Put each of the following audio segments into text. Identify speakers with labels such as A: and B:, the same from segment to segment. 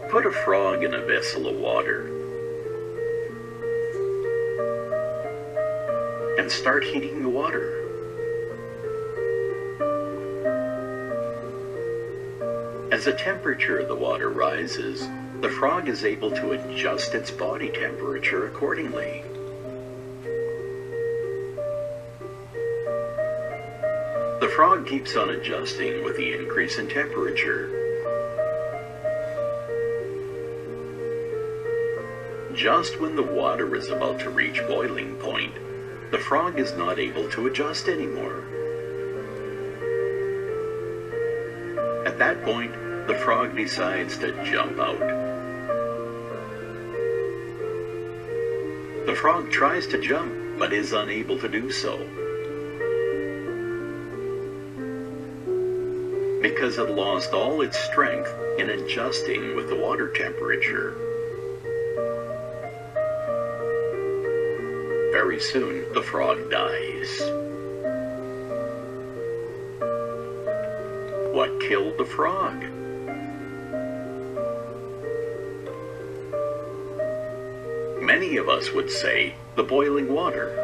A: Put a frog in a vessel of water and start heating the water. As the temperature of the water rises, the frog is able to adjust its body temperature accordingly. The frog keeps on adjusting with the increase in temperature. Just when the water is about to reach boiling point, the frog is not able to adjust anymore. At that point, the frog decides to jump out. The frog tries to jump, but is unable to do so, because it lost all its strength in adjusting with the water temperature. Very soon, the frog dies. What killed the frog? Many of us would say the boiling water.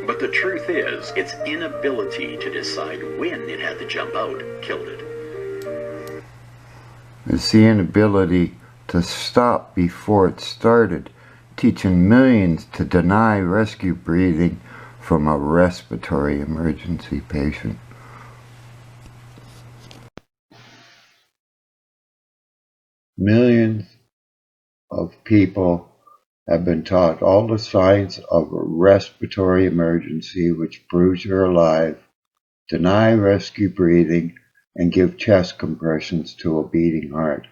A: But the truth is, its inability to decide when it had to jump out killed it.
B: It's the inability to stop before it started, teaching millions to deny rescue breathing from a respiratory emergency patient. Millions of people have been taught all the signs of a respiratory emergency, which proves you're alive, deny rescue breathing, and give chest compressions to a beating heart.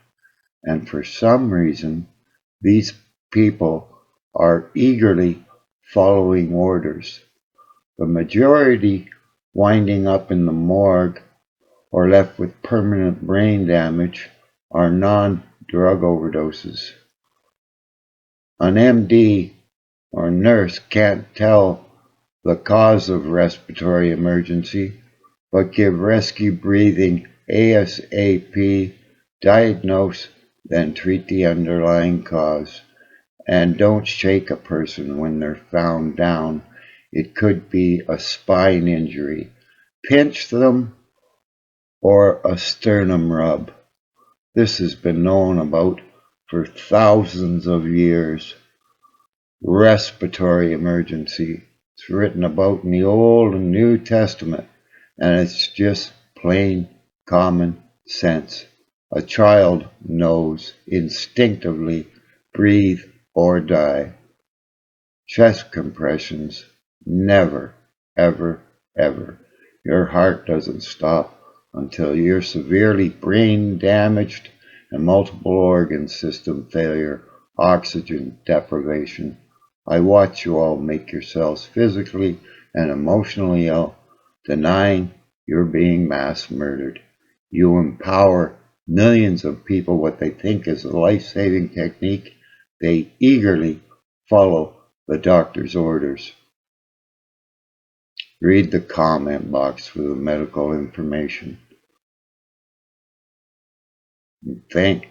B: And for some reason, these people are eagerly following orders. The majority winding up in the morgue or left with permanent brain damage are non-drug overdoses. An MD or nurse can't tell the cause of respiratory emergency, but give rescue breathing ASAP, diagnose, then treat the underlying cause. And don't shake a person when they're found down. It could be a spine injury. Pinch them or a sternum rub. This has been known about for thousands of years. Respiratory emergency. It's written about in the Old and New Testament, and it's just plain common sense. A child knows instinctively breathe or die. Chest compressions, never, ever, ever. Your heart doesn't stop until you're severely brain damaged and multiple organ system failure, oxygen deprivation. I watch you all make yourselves physically and emotionally ill, denying you're being mass murdered. You empower millions of people what they think is a life-saving technique. They eagerly follow the doctor's orders. Read the comment box for the medical information. Think.